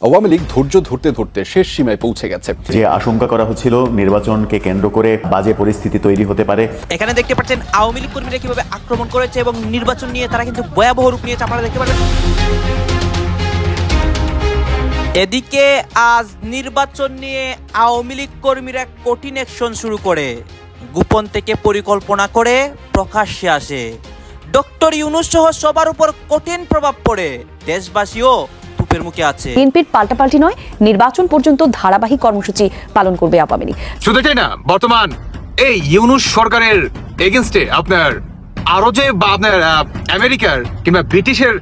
আওয়ামী লীগ ধৈর্য ধরতে ধরতে শেষ সীমায় পৌঁছে গেছে। যে আশঙ্কা করা হচ্ছিল নির্বাচনকে কেন্দ্র করে বাজে পরিস্থিতি তৈরি হতে পারে। এখানে দেখতে পাচ্ছেন আওয়ামী লীগ কর্মীরা কিভাবে আক্রমণ করেছে এবং নির্বাচন নিয়ে তারা কিন্তু ভয়াবহ রূপ নিয়েছে, আপনারা দেখতে পাচ্ছেন। এদিকে আজ নির্বাচন নিয়ে আওয়ামী লীগ কর্মীরা কঠিন অ্যাকশন শুরু করে, গোপন থেকে পরিকল্পনা করে প্রকাশ্যে আসে। ডক্টর ইউনূস সহ সবার উপর কঠিন প্রভাব পড়ে, দেশবাসীও তুপের মুখে আছে। বিএনপির পাল্টাপাল্টি নয়, নির্বাচন পর্যন্ত ধারাবাহিক কর্মসূচি পালন করবে আওয়ামী লীগ। শুধু এটাই না, বর্তমান এই ইউনূস সরকারের এগেইনস্টে আপনার আরো যে বা আপনার আমেরিকার কিংবা ব্রিটিশের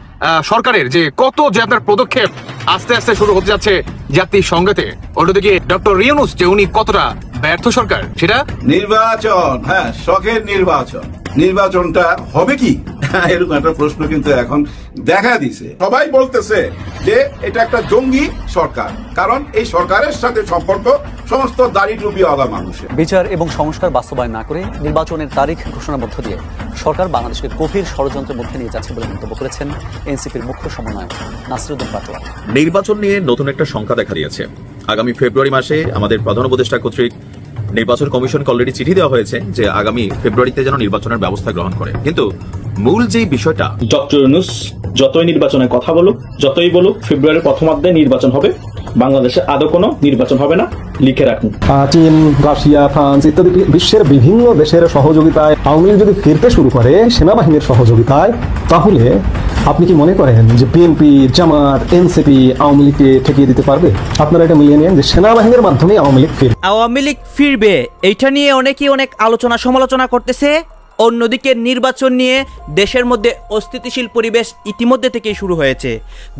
সরকারের যে কত যে আপনার পদক্ষেপ আস্তে আস্তে শুরু হতে যাচ্ছে জাতিসংঘেতে, অন্যদিকে ডক্টর ইউনূস যে উনি কতটা ব্যর্থ সরকার সেটা। নির্বাচন, হ্যাঁ, শখের নির্বাচনটা হবে কি এরকম একটা প্রশ্ন কিন্তু এখন দেখা দিছে। সবাই বলতেছে যে এটা একটা জঙ্গি সরকার, কারণ এই সরকারের সাথে সম্পর্ক সমস্ত দাড়ি টুপি আলা মানুষের। বিচার এবং সংস্কার বাস্তবায়ন না করে নির্বাচনের তারিখ ঘোষণার মধ্য দিয়ে সরকার বাংলাদেশকে গভীর ষড়যন্ত্রের মধ্যে নিয়ে যাচ্ছে বলে মন্তব্য করেছেন এনসিপির মুখ্য সমন্বয়ক নাসিরউদ্দিন পাটোয়ারি। নির্বাচন নিয়ে নতুন একটা সংখ্যা দেখা দিয়েছে। আগামী ফেব্রুয়ারি মাসে আমাদের প্রধান উপদেষ্টা কর্তৃক নির্বাচন কমিশনকে অলরেডি চিঠি দেওয়া হয়েছে যে আগামী ফেব্রুয়ারিতে যেন নির্বাচনের ব্যবস্থা গ্রহণ করে। কিন্তু মূল যে বিষয়টা, ডক্টর ইউনূস যতই নির্বাচনের কথা বলুক, যতই বলুক ফেব্রুয়ারির প্রথমার্ধে নির্বাচন হবে, বাংলাদেশে আদৌ কোনো নির্বাচন হবে না, লিখে রাখুন। চীন, রাশিয়া, ফ্রান্স ইত্যাদি বিশ্বের বিভিন্ন দেশের সহযোগিতায় আওয়ামী লীগ যদি ফিরতে শুরু করে সেনাবাহিনীর সহযোগিতায়, তাহলে আপনি কি মনে করেন যে বিএনপি, জামাত, এনসিপি আওয়ামী লীগকে ঠেকিয়ে দিতে পারবে? আপনারা এটা মিলিয়ে নেন যে সেনাবাহিনীর মাধ্যমে আওয়ামী লীগ ফিরবে, এইটা নিয়ে অনেকেই অনেক আলোচনা সমালোচনা করতেছে। অন্যদিকে নির্বাচন নিয়ে দেশের মধ্যে অস্থিতিশীল পরিবেশ ইতিমধ্যে থেকেই শুরু হয়েছে।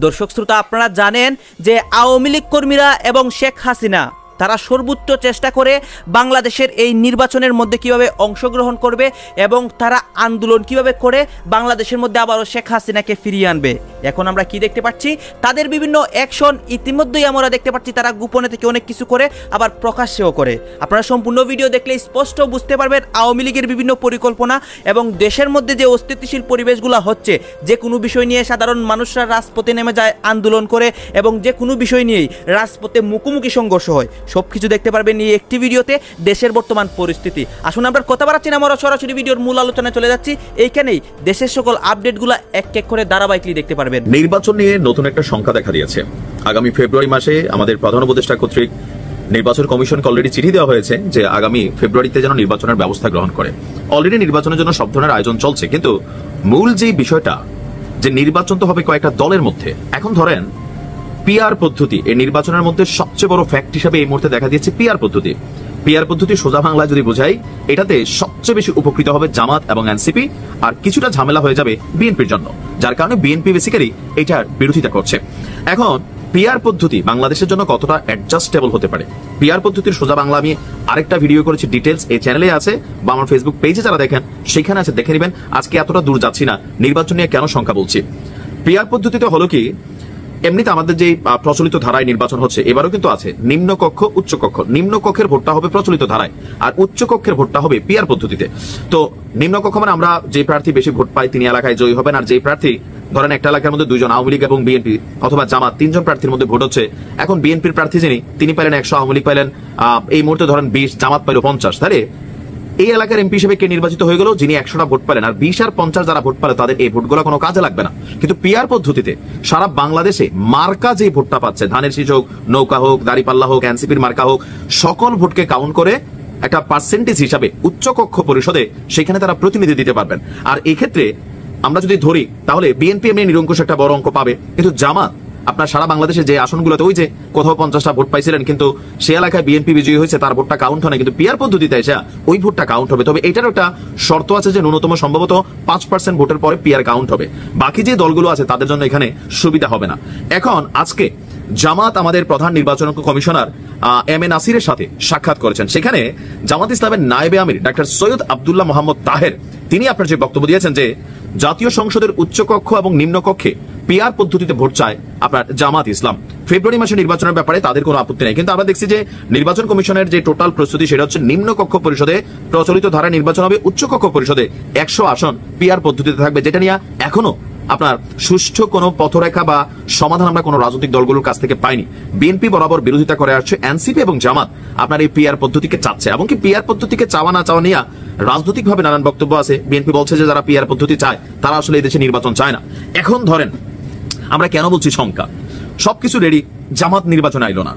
দর্শক শ্রোতা, আপনারা জানেন যে আওয়ামী লীগ কর্মীরা এবং শেখ হাসিনা তারা সর্বোচ্চ চেষ্টা করে বাংলাদেশের এই নির্বাচনের মধ্যে কিভাবে অংশগ্রহণ করবে এবং তারা আন্দোলন কিভাবে করে বাংলাদেশের মধ্যে আবারও শেখ হাসিনাকে ফিরিয়ে আনবে। এখন আমরা কি দেখতে পাচ্ছি, তাদের বিভিন্ন অ্যাকশন ইতিমধ্যেই আমরা দেখতে পাচ্ছি। তারা গোপনে থেকে অনেক কিছু করে, আবার প্রকাশ্যেও করে। আপনারা সম্পূর্ণ ভিডিও দেখলে স্পষ্ট বুঝতে পারবেন আওয়ামী লীগের বিভিন্ন পরিকল্পনা এবং দেশের মধ্যে যে অস্থিতিশীল পরিবেশগুলো হচ্ছে, যে কোনো বিষয় নিয়ে সাধারণ মানুষরা রাজপথে নেমে যায়, আন্দোলন করে এবং যে কোনো বিষয় নিয়েই রাজপথে মুখোমুখি সংঘর্ষ হয়। সবকিছু দেখতে পারবেন এই একটি ভিডিওতে, দেশের বর্তমান পরিস্থিতি। আসুন আমরা কথা বাড়াচ্ছি না, আমরা সরাসরি ভিডিওর মূল আলোচনায় চলে যাচ্ছি। এইখানেই দেশের সকল আপডেটগুলো এক এক করে ধারাবাহিকলি দেখতে পারবেন। নির্বাচন নিয়ে নতুন একটা সংখ্যা দেখা দিয়েছে। আগামী ফেব্রুয়ারি মাসে আমাদের প্রধান উপদেষ্টা কর্তৃক নির্বাচন কমিশনকে অলরেডি চিঠি দেওয়া হয়েছে যে আগামী ফেব্রুয়ারিতে যেন নির্বাচনের ব্যবস্থা গ্রহণ করে। অলরেডি নির্বাচনের জন্য সব ধরনের আয়োজন চলছে, কিন্তু মূল যে বিষয়টা যে নির্বাচন তো হবে কয়েকটা দলের মধ্যে। এখন ধরেন পিআর পদ্ধতি, এই নির্বাচনের মধ্যে সবচেয়ে বড় ফ্যাক্ট হিসেবে এই মুহূর্তে দেখা দিয়েছে পিআর পদ্ধতি। পিআর পদ্ধতি সোজা বাংলায় যদি বোঝাই, এটাতে সবচেয়ে বেশি উপকৃত হবে জামাত এবং এনসিপি, আর কিছুটা ঝামেলা হয়ে যাবে বিএনপির জন্য, যার কারণে বিএনপি বেসিক্যালি এটার বিরোধিতা করছে। এখন পিআর পদ্ধতি বাংলাদেশের জন্য কতটা অ্যাডজাস্টেবল হতে পারে, পিআর পদ্ধতির সোজা বাংলা আমি আরেকটা ভিডিও করেছি, ডিটেলস এই চ্যানেলে আছে বা আমার ফেসবুক পেজে যারা দেখেন সেখানে আছে, দেখে নেবেন। আজকে এতটা দূর যাচ্ছি না, নির্বাচন নিয়ে কেন সংখ্যা বলছি। পিআর পদ্ধতিতে হলো কি, এমনিতে আমাদের যে প্রচলিত ধারায় নির্বাচন হচ্ছে, এবারও কিন্তু আছে নিম্নকক্ষ, উচ্চকক্ষ। নিম্নকক্ষের ভোটটা হবে প্রচলিত ধারায়, আর উচ্চকক্ষের ভোটটা হবে পিআর পদ্ধতিতে। তো নিম্নকক্ষ মানে আমরা যে প্রার্থী বেশি ভোট পাই তিনি এলাকায় জয়ী হবেন, আর যে প্রার্থী ধরেন একটা এলাকার মধ্যে দুইজন আওয়ামী লীগ এবং বিএনপি অথবা জামাত, তিনজন প্রার্থীর মধ্যে ভোট হচ্ছে। এখন বিএনপির প্রার্থী তিনি পাইলেন 100, আওয়ামী লীগ পাইলেন এই মুহূর্তে ধরেন 20, জামাত পাইল 50। তাহলে এই এলাকার এমপি হিসেবে কে নির্বাচিত হয়ে গেল, যিনি 100টা ভোট পেলেন, আর 20 আর 50 যারা ভোট পেল তাদের এই ভোটগুলো কোনো কাজে লাগবে না। কিন্তু পিআর পদ্ধতিতে সারা বাংলাদেশে মার্কা যে ভোটটা পাচ্ছে, ধানের শীষ হোক, নৌকা হোক, দাড়িপাল্লা হোক, এনসিপির মার্কা হোক, সকল ভোটকে কাউন্ট করে একটা পার্সেন্টেজ হিসাবে উচ্চকক্ষ পরিষদে সেখানে তারা প্রতিনিধি দিতে পারবেন। আর এই ক্ষেত্রে আমরা যদি ধরি তাহলে বিএনপি এমনি নিরঙ্কুশ একটা বড় অঙ্ক পাবে, কিন্তু জামাত আপনার সারা বাংলাদেশে যে আসনগুলোতে ওই যে কোথাও 50টা ভোট পাইছিলেন কিন্তু সে এলাকায় বিএনপি বিজয়ী হয়েছে, তার ভোটটা কাউন্ট হয় না, কিন্তু পিআর পদ্ধতিতে এসে ওই ভোটটা কাউন্ট হবে। তবে এটার একটা শর্ত আছে যে ন্যূনতম সম্ভবত 5% ভোটের পরে পিআর কাউন্ট হবে। বাকি যে দলগুলো আছে তাদের জন্য এখানে সুবিধা হবে না। এখন আজকে জামাত আমাদের প্রধান নির্বাচন কমিশনার এম এ নাসিরের সাথে সাক্ষাৎ করেছেন। সেখানে জামাত ইসলামের নায়েবে আমির ডাক্তার সৈয়দ আব্দুল্লাহ মোহাম্মদ তাহের তিনি আপনার যে বক্তব্য দিয়েছেন যে জাতীয় সংসদের উচ্চকক্ষ এবং নিম্নকক্ষে পিআর পদ্ধতিতে ভোট চায় আপনার জামাত ইসলাম। ফেব্রুয়ারি মাসে নির্বাচনের ব্যাপারে তাদের কোনো আপত্তি নেই, কিন্তু আমরা দেখছি যে নির্বাচন কমিশনের যে টোটাল প্রস্তুতি সেটা হচ্ছে নিম্নকক্ষ পরিষদে প্রচলিত ধারায় নির্বাচন হবে, উচ্চকক্ষ পরিষদে 100 আসন পিআর পদ্ধতিতে থাকবে, যেটা নিয়ে এখনো আপনার সুষ্ঠু কোনো পথরেখা বা সমাধান আমরা কোনো রাজনৈতিক দলগুলোর কাছ থেকে পাইনি। বিএনপি বরাবর বিরোধিতা করে আসছে, এনসিপি এবং জামাত আপনার এই পিআর পদ্ধতিকে চাচ্ছে, এবং কি পিআর পদ্ধতিকে চাওয়া না চাওয়া নিয়ে রাজনৈতিকভাবে নানান বক্তব্য আছে। বিএনপি বলছে যে যারা পিআর পদ্ধতি চায় তারা আসলে এই দেশে নির্বাচন চায় না। এখন ধরেন আমরা কেন বলছি শঙ্কা, সবকিছু রেডি, জামাত নির্বাচন আইলো না,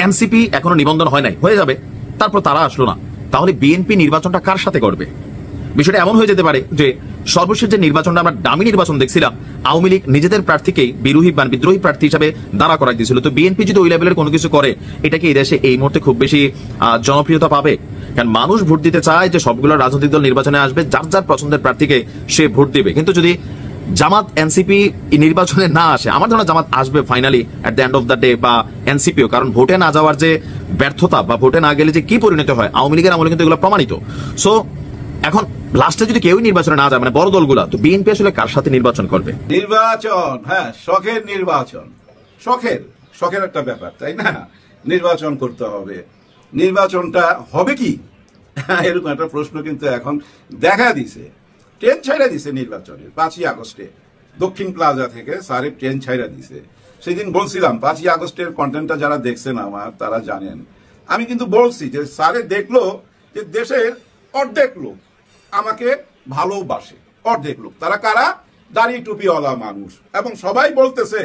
এনসিপি এখনো নিবন্ধন হয় নাই, হয়ে যাবে, তারপর তারা আসলো না, তাহলে বিএনপি নির্বাচনটা কার সাথে করবে? বিষয়টা এমন হয়ে যেতে পারে যে সর্বশেষ যে নির্বাচনটা আমরা ডামি নির্বাচন দেখছিলাম, আওয়ামী লীগ নিজেদের প্রার্থীকেই বিদ্রোহী প্রার্থী হিসাবে দাঁড়া করাই দিয়েছিল। তো বিএনপি যদি ওই লেভেলের কোনো কিছু করে, এটা কি এই দেশে এই মুহূর্তে খুব বেশি জনপ্রিয়তা পাবে? কারণ মানুষ ভোট দিতে চায় যে সবগুলো রাজনৈতিক দল নির্বাচনে আসবে, যার যার পছন্দের প্রার্থীকে সে ভোট দিবে। কিন্তু যদি জামাত এনসিপি নির্বাচনে না আসে, আমার ধারণা জামাত আসবে finally at the end of the day, বা এনসিপিও, কারণ ভোটে না যাওয়ার যে ব্যর্থতা বা ভোটে না গেলে যে কি পরিণত হয় আওয়ামী লীগের আমলে কিন্তু এগুলো প্রমাণিত। সো এখন লাস্টে যদি কেউই নির্বাচনে না যায়, মানে বড় দলগুলা, তো বিএনপি আসলে কার সাথে নির্বাচন করবে? নির্বাচন, হ্যাঁ, শখের নির্বাচন, শখের একটা ব্যাপার, তাই না? নির্বাচন করতে হবে, নির্বাচনটা হবে কি এরকম একটা প্রশ্ন কিন্তু এখন দেখা দিছে। ট্রেন ছাইড়া দিছে নির্বাচনের 5ই আগস্টে দক্ষিণ প্লাজা থেকে স্যারের ট্রেন ছাইড়া দিছে। সেদিন বলছিলাম, 5ই আগস্টের কন্টেন্টটা যারা দেখছেন আমার, তারা জানেন আমি কিন্তু বলছি যে স্যারে দেখলো যে দেশের অর্ধেক লোক আমাকে ভালোবাসে, অর্ধেক লোক, তারা কারা? দাড়ি টুপিওয়ালা মানুষ, এবং সবাই বলতেছে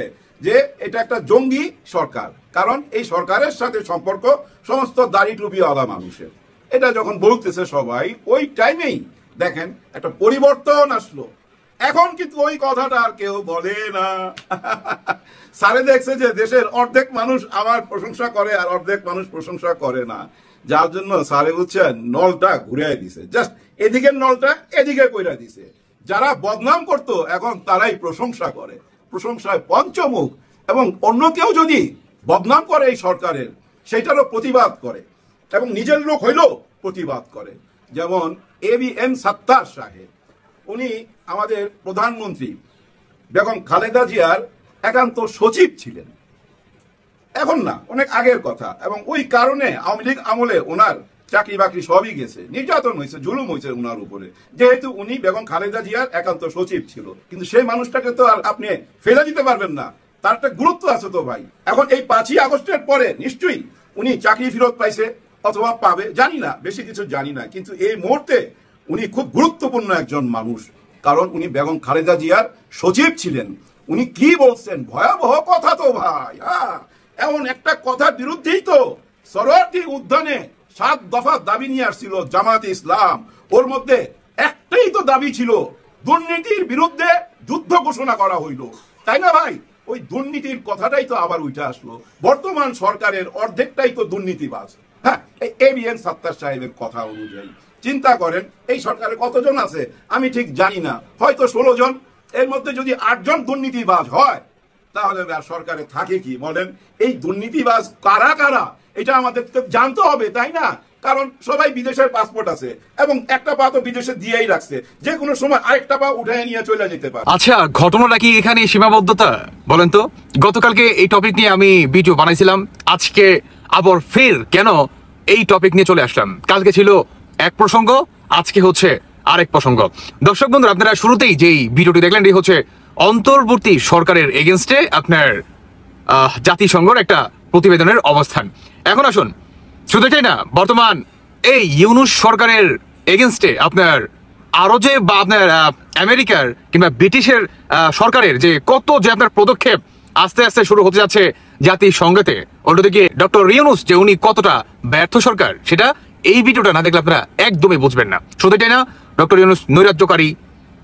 যে এটা একটা জঙ্গি সরকার, কারণ এই সরকারের সাথে সম্পর্ক সমস্ত দাড়ি টুপিওয়ালা মানুষের। এটা যখন বলতেছে সবাই, ওই টাইমেই দেখেন একটা পরিবর্তন আসলো। এখন কিন্তু ওই কথাটা আর কেউ বলে না। স্যারে দেখছে যে দেশের অর্ধেক মানুষ আমার প্রশংসা করে আর অর্ধেক মানুষ প্রশংসা করে না, যার জন্য স্যারে বুঝছেন নলটা ঘুরিয়ে দিছে, জাস্ট এদিকের নলটা এদিকে কইরা দিছে। যারা বদনাম করতো এখন তারাই প্রশংসা করে, প্রশংসায় পঞ্চমুখ, এবং অন্য কেউ যদি বদনাম করে এই সরকারের, সেটারও প্রতিবাদ করে, এবং নিজের লোক হইলেও প্রতিবাদ করে। যেমন ABM সাত্তার সাহেব, উনি আমাদের প্রধানমন্ত্রী বেগম খালেদা জিয়ার একান্ত সচিব ছিলেন, এখন না, অনেক আগের কথা, এবং ওই কারণে আওয়ামী লীগ আমলে ওনার চাকরি বাকরি সবই গেছে, নির্যাতন হয়েছে, জুলুম হয়েছে ওনার উপরে, যেহেতু উনি বেগম খালেদা জিয়ার একান্ত সচিব ছিল। কিন্তু সেই মানুষটাকে তো আর আপনি ফেলে দিতে পারবেন না, তার একটা গুরুত্ব আছে তো ভাই। এখন এই 5ই আগস্টের পরে নিশ্চয়ই উনি চাকরি ফেরত পাইছে অথবা পাবে, জানি না, বেশি কিছু জানি না, কিন্তু এই মুহূর্তে উনি খুব গুরুত্বপূর্ণ একজন মানুষ, কারণ উনি বেগম খালেদা জিয়ার সচিব ছিলেন। উনি কি বলছেন, ভয়াবহ কথা তো ভাই। এমন একটা কথার বিরুদ্ধেই তো সরোয়ার্দী উদ্যানে 7 দফা দাবি নিয়ে আসছিল জামাতে ইসলাম। ওর মধ্যে একটাই তো দাবি ছিল, দুর্নীতির বিরুদ্ধে যুদ্ধ ঘোষণা করা হইল, তাই না ভাই? ওই দুর্নীতির কথাটাই তো আবার উঠে আসলো। বর্তমান সরকারের অর্ধেকটাই তো দুর্নীতিবাজ। হ্যাঁ, এই ABM সাত্তার সাহেবের কথা অনুযায়ী চিন্তা করেন এই সরকারে কতজন আছে আমি ঠিক জানি না, হয়তো 16 জন। এর মধ্যে যদি 8 জন দুর্নীতিবাজ হয়, তাহলে আর সরকারে থাকে কি বলেন? এই দুর্নীতিবাজ কারা কারা এটা আমাদের জানতে হবে, তাই না? কারণ সবাই বিদেশের পাসপোর্ট আছে, এবং একটা পা তো বিদেশে দিয়েই রাখছে, যে কোনো সময় আরেকটা পা উঠায় নিয়ে চলে যেতে পারে। আচ্ছা, ঘটনাটা কি এখানে সীমাবদ্ধতা বলেন তো? গতকালকে এই টপিক নিয়ে আমি ভিডিও বানাইছিলাম, আজকে আবার ফের কেন এই টপিক নিয়ে চলে আসলাম? কালকে ছিল এক প্রসঙ্গ, আজকে হচ্ছে আরেক প্রসঙ্গ। দর্শক বন্ধুরা, আপনারা শুরুতেই যেই ভিডিওটি দেখলেন, এই হচ্ছে অন্তর্বর্তী সরকারের এগেনস্টে আপনার জাতিসংঘের একটা প্রতিবেদনের অবস্থান। এখন আসুন, শুধু এটাই না, বর্তমান এই ইউনূস সরকারের এগেনস্টে আপনার আরো যে বা আপনার আমেরিকার কিংবা ব্রিটিশের সরকারের যে কত যে আপনার পদক্ষেপ আস্তে আস্তে শুরু হতে যাচ্ছে জাতিসংঘেতে, অন্যদিকে ডক্টর ইউনূস যে উনি কতটা ব্যর্থ সরকার, সেটা এই ভিডিওটা না দেখলে আপনারা একদমই বুঝবেন না। শুধু এটাই না, ডক্টর ইউনূস নৈরাজ্যকারী,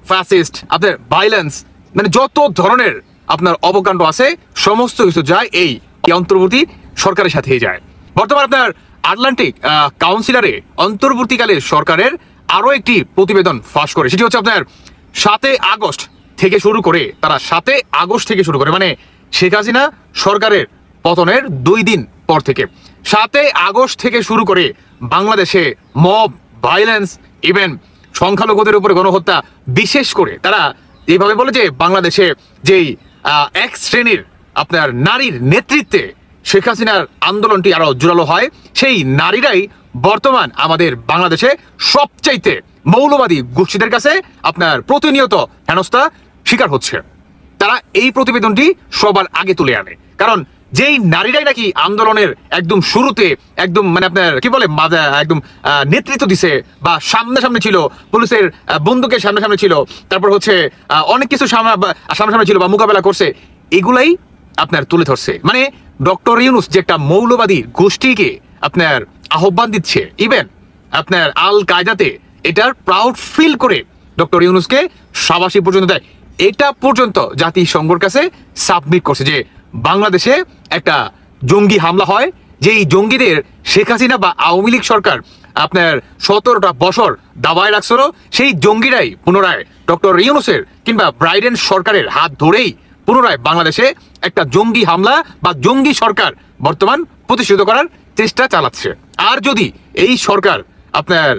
ফ্যাসিস্ট, আপনার ভাইলেন্স, মানে যত ধরনের আপনার অবকাণ্ড আছে সমস্ত কিছু যায় এই অন্তর্বর্তী সরকারের সাথেই যায়। বর্তমান আপনার আটলান্টিক কাউন্সিলরে অন্তর্বর্তীকালের সরকারের আরো একটি প্রতিবেদন ফাঁস করে, সেটি হচ্ছে আপনার 7 আগস্ট থেকে শুরু করে, তারা 7 আগস্ট থেকে শুরু করে, মানে শেখ হাসিনা সরকারের পতনের 2 দিন পর থেকে 7 আগস্ট থেকে শুরু করে বাংলাদেশে মব ভাইলেন্স, ইভেন সংখ্যালঘুদের উপরে গণহত্যা, বিশেষ করে তারা এইভাবে বলে যে বাংলাদেশে যেই এক শ্রেণীর আপনার নারীর নেতৃত্বে শেখ হাসিনার আন্দোলনটি আরো জোরালো হয়, সেই নারীরাই বর্তমান আমাদের বাংলাদেশে সবচাইতে মৌলবাদী গোষ্ঠীদের কাছে আপনার প্রতিনিয়ত হেনস্থা, শিকার হচ্ছে। তারা এই প্রতিবেদনটি সবার আগে তুলে আনে, কারণ যেই নারীরাই নাকি আন্দোলনের একদম শুরুতে একদম মানে আপনার কি বলে একদম নেতৃত্ব দিছে বা সামনে ছিল, পুলিশের বন্দুকের সামনে ছিল, তারপর হচ্ছে অনেক কিছু সামনে ছিল বা মোকাবেলা করছে, এগুলাই আপনার তুলে ধরছে। মানে ডক্টর ইউনূস যে একটা মৌলবাদী গোষ্ঠীকে আপনার আহ্বান দিচ্ছে, ইভেন আপনার আল কায়দাতে এটার প্রাউড ফিল করে ডক্টর ইউনূসকে শাবাশী পর্যন্ত দেয়, এটা পর্যন্ত জাতিসংঘের কাছে সাবমিট করছে যে বাংলাদেশে একটা জঙ্গি হামলা হয়, যেই জঙ্গিদের শেখ হাসিনা বা আওয়ামী লীগ সরকার আপনার 17টা বছর দাবায় রাখছিল, সেই জঙ্গিরাই পুনরায় ডক্টর ইউনূসের কিংবা ব্রাইডেন সরকারের হাত ধরেই পুনরায় বাংলাদেশে একটা জঙ্গি হামলা বা জঙ্গি সরকার বর্তমান প্রতিষ্ঠিত করার চেষ্টা চালাচ্ছে। আর যদি এই সরকার আপনার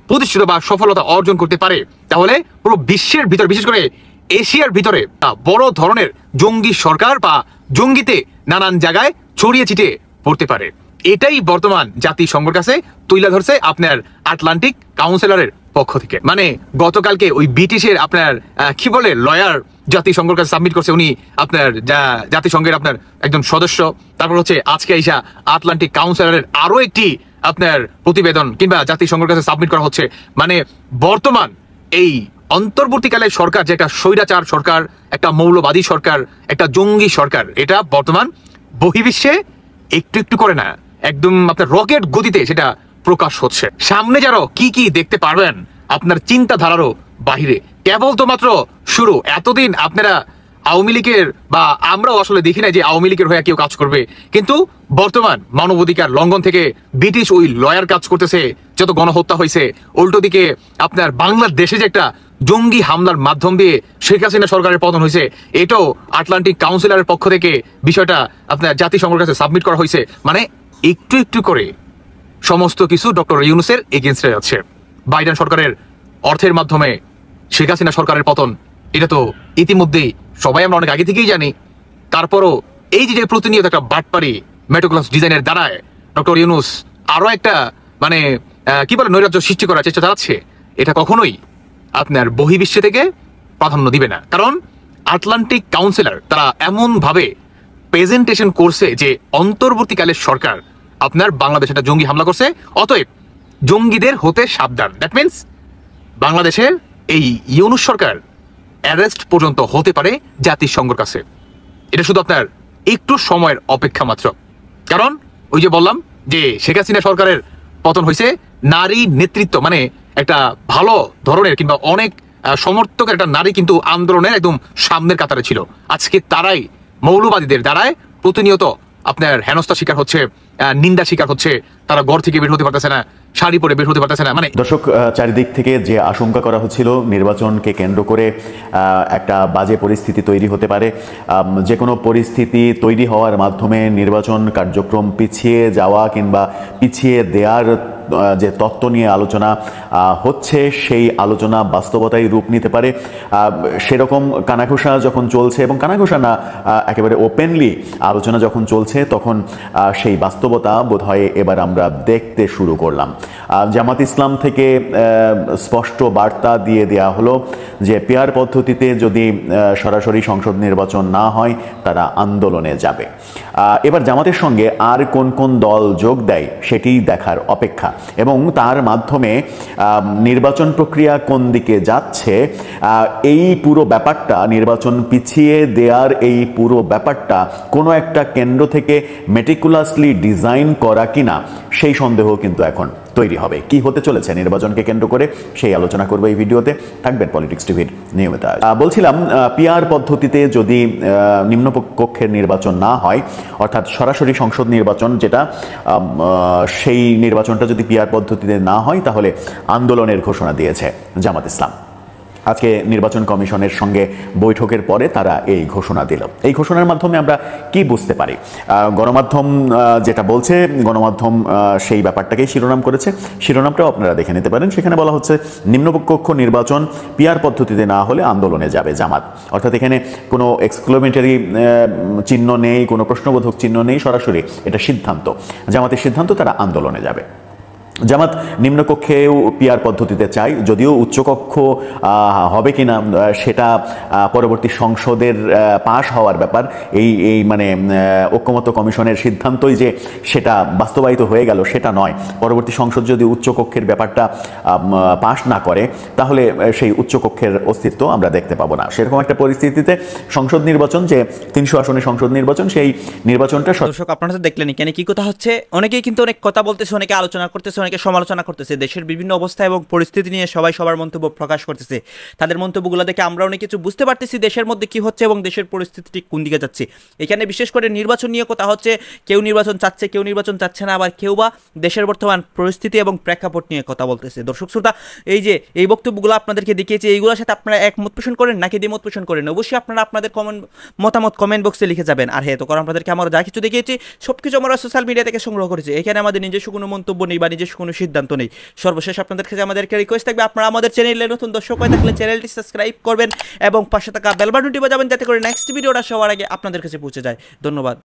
প্রতিষ্ঠিত বা সফলতা অর্জন করতে পারে, তাহলে পুরো বিশ্বের ভিতর, বিশেষ করে এশিয়ার ভিতরে বড় ধরনের জঙ্গি সরকার বা জঙ্গিতে নানান জায়গায় ছড়িয়ে ছিটিয়ে পড়তে পারে। এটাই বর্তমান জাতিসংঘের কাছে তুলে ধরছে আপনার আটলান্টিক কাউন্সিলরের পক্ষ থেকে। মানে গতকালকে ওই ব্রিটিশের আপনার কি বলে লয়ার জাতিসংঘের কাছে সাবমিট করছে, উনি আপনার জাতিসংঘের আপনার একজন সদস্য। তারপর হচ্ছে আজকে আইসা আটলান্টিক কাউন্সিলরের আরো একটি আপনার প্রতিবেদন কিংবা জাতিসংঘের কাছে সাবমিট করা হচ্ছে। মানে বর্তমান এই অন্তর্বর্তীকালে সরকার যে একটা স্বৈরাচার সরকার, একটা মৌলবাদী সরকার, একটা জঙ্গি সরকার, এটা বর্তমান বহির্বিশ্বে একটু একটু করে না একদম আপনার রকেট গতিতে সেটা প্রকাশ হচ্ছে। সামনে যারা কি কি দেখতে পারবেন আপনার চিন্তাধারারও বাহিরে, কেবল তো মাত্র শুরু। এতদিন আপনারা আওয়ামী লীগের বা আমরাও আসলে দেখি না যে আওয়ামী লীগের হয়ে কেউ কাজ করবে, কিন্তু বর্তমান মানবাধিকার লঙ্ঘন থেকে ব্রিটিশ ওই লয়ার কাজ করতেছে, যত গণহত্যা হয়েছে, উল্টো দিকে আপনার বাংলাদেশে যে একটা জঙ্গি হামলার মাধ্যম দিয়ে শেখ হাসিনা সরকারের পতন হয়েছে, এটাও আটলান্টিক কাউন্সিলরের পক্ষ থেকে বিষয়টা আপনার জাতিসংঘের কাছে সাবমিট করা হয়েছে। মানে একটু একটু করে সমস্ত কিছু ডক্টর ইউনূসের এগেইনস্টে যাচ্ছে। বাইডেন সরকারের অর্থের মাধ্যমে শেখ হাসিনা সরকারের পতন, এটা তো ইতিমধ্যেই সবাই আমরা অনেক আগে থেকেই জানি। তারপরও এই যে প্রতিনিয়ত একটা বাটপারি মেটোক্লাস ডিজাইনের দ্বারায় ডক্টর ইউনূস আরো একটা মানে কি বলে নৈরাজ্য সৃষ্টি করার চেষ্টা চালাচ্ছে, এটা কখনোই আপনার বহির্বিশ্ব থেকে প্রাধান্য দিবে না। কারণ আটলান্টিক কাউন্সিলর তারা এমন ভাবে প্রেজেন্টেশন করছে যে অন্তর্বর্তীকালের সরকার আপনার বাংলাদেশে একটা জঙ্গি হামলা করছে, অতএব জঙ্গিদের হতে সাবধান। দ্যাট মিনস বাংলাদেশের এই ইউনূস সরকার অ্যারেস্ট পর্যন্ত হতে পারে জাতিসংঘের কাছে। এটা শুধু আপনার একটু সময়ের অপেক্ষা মাত্র। কারণ ওই যে বললাম যে শেখ হাসিনা সরকারের পতন হয়েছে, নারী নেতৃত্ব মানে একটা ভালো ধরনের কিংবা অনেক সমর্থকের একটা নারী কিন্তু আন্দোলনের একদম সামনের কাতারে ছিল। আজকে তারাই মৌলবাদীদের দ্বারায় প্রতিনিয়ত আপনার হেনস্থা শিকার হচ্ছে, নিন্দা শিকার হচ্ছে, তারা ঘর থেকে বের হতে পারতেছে না, শাড়ি পরে বের হতে পারতেছে না। মানে দর্শক, চারিদিক থেকে যে আশঙ্কা করা হচ্ছিল নির্বাচনকে কেন্দ্র করে একটা বাজে পরিস্থিতি তৈরি হতে পারে, যে কোনো পরিস্থিতি তৈরি হওয়ার মাধ্যমে নির্বাচন কার্যক্রম পিছিয়ে যাওয়া কিংবা পিছিয়ে দেওয়ার যে তত্ত্ব নিয়ে আলোচনা হচ্ছে, সেই আলোচনা বাস্তবতায় রূপ নিতে পারে, সেরকম কানাঘুষা যখন চলছে, এবং কানাঘুষা না একেবারে ওপেনলি আলোচনা যখন চলছে, তখন সেই বাস্তবতা বোধহয় এবার আমরা দেখতে শুরু করলাম। জামাত ইসলাম থেকে স্পষ্ট বার্তা দিয়ে দেয়া হলো যে পেয়ার পদ্ধতিতে যদি সরাসরি সংসদ নির্বাচন না হয় তারা আন্দোলনে যাবে। এবার জামাতের সঙ্গে আর কোন কোন দল যোগ দেয় সেটি দেখার অপেক্ষা, এবং তার মাধ্যমে নির্বাচন প্রক্রিয়া কোন দিকে যাচ্ছে, এই পুরো ব্যাপারটা, নির্বাচন পিছিয়ে দেওয়ার এই পুরো ব্যাপারটা কোনো একটা কেন্দ্র থেকে মেটিকুলাসলি ডিজাইন করা কিনা সেই সন্দেহ কিন্তু এখন তৈরি হবে। কি হতে চলেছে নির্বাচনকে কেন্দ্র করে সেই আলোচনা করবো এই ভিডিওতে। থাকবেন পলিটিক্স টিভির নিয়মিত। বলছিলাম, পিআর পদ্ধতিতে যদি নিম্নকক্ষের নির্বাচন না হয়, অর্থাৎ সরাসরি সংসদ নির্বাচন যেটা, সেই নির্বাচনটা যদি পিআর পদ্ধতিতে না হয়, তাহলে আন্দোলনের ঘোষণা দিয়েছে জামাত ইসলাম। আজকে নির্বাচন কমিশনের সঙ্গে বৈঠকের পরে তারা এই ঘোষণা দিল। এই ঘোষণার মাধ্যমে আমরা কি বুঝতে পারি? গণমাধ্যম যেটা বলছে, গণমাধ্যম সেই ব্যাপারটাকেই শিরোনাম করেছে, শিরোনামটাও আপনারা দেখে নিতে পারেন। সেখানে বলা হচ্ছে নিম্নকক্ষ নির্বাচন পিআর পদ্ধতিতে না হলে আন্দোলনে যাবে জামাত। অর্থাৎ এখানে কোনো এক্সক্লেমেটরি চিহ্ন নেই, কোনো প্রশ্নবোধক চিহ্ন নেই, সরাসরি এটা সিদ্ধান্ত, জামাতের সিদ্ধান্ত, তারা আন্দোলনে যাবে। জামাত নিম্নকক্ষেও পিআর পদ্ধতিতে চাই, যদিও উচ্চকক্ষ হবে কিনা সেটা পরবর্তী সংসদের পাশ হওয়ার ব্যাপার। এই মানে ঐক্যমত্য কমিশনের সিদ্ধান্তই যে সেটা বাস্তবায়িত হয়ে গেল সেটা নয়। পরবর্তী সংসদ যদি উচ্চকক্ষের ব্যাপারটা পাশ না করে তাহলে সেই উচ্চকক্ষের অস্তিত্ব আমরা দেখতে পাবো না। সেরকম একটা পরিস্থিতিতে সংসদ নির্বাচন, যে 300 আসনের সংসদ নির্বাচন, সেই নির্বাচনটা দর্শক আপনারা তো দেখলেন কেন কি কথা হচ্ছে। অনেকেই কিন্তু অনেক কথা বলতেছে, অনেকে আলোচনা করতেছে, অনেকে সমালোচনা করতেছে। দেশের বিভিন্ন অবস্থা এবং পরিস্থিতি নিয়ে সবাই সবার মন্তব্য প্রকাশ করতেছে। তাদের মন্তব্যগুলো দেখে আমরা অনেক কিছু বুঝতে পারতেছি দেশের মধ্যে কি হচ্ছে এবং দেশের পরিস্থিতি কোন দিকে যাচ্ছে। এখানে বিশেষ করে নির্বাচন নিয়ে কথা হচ্ছে, কেউ নির্বাচন চাচ্ছে, কেউ নির্বাচন চাচ্ছে না, আবার কেউ বা দেশের বর্তমান পরিস্থিতি এবং প্রেক্ষাপট নিয়ে কথা বলতেছে। দর্শক শ্রোতা, এই যে এই বক্তব্যগুলো আপনাদেরকে দেখিয়েছি, এইগুলোর সাথে আপনারা একমত পোষণ করেন নাকি দ্বিমত পোষণ করেন, অবশ্যই আপনারা আপনাদের মতামত কমেন্ট বক্সে লিখে যাবেন। আর হ্যাঁ, তো কারণ আপনাদেরকে আমরা যা কিছু দেখিয়েছি সবকিছু আমরা সোশ্যাল মিডিয়া থেকে সংগ্রহ করেছি। এখানে আমাদের নিজস্ব কোনো মন্তব্য নেই বা নিজস্ব কোনো সিদ্ধান্ত নেই। সর্বশেষ আপনাদের কাছে আমাদেরকে রিকোয়েস্ট থাকবে, আপনারা আমাদের চ্যানেলে নতুন দর্শক হয়ে থাকলে চ্যানেলটি সাবস্ক্রাইব করবেন এবং পাশে থাকা বেল বাটনটি বাজাবেন যাতে করে নেক্সট ভিডিওটা সবার আগে আপনাদের কাছে পৌঁছে যায়। ধন্যবাদ।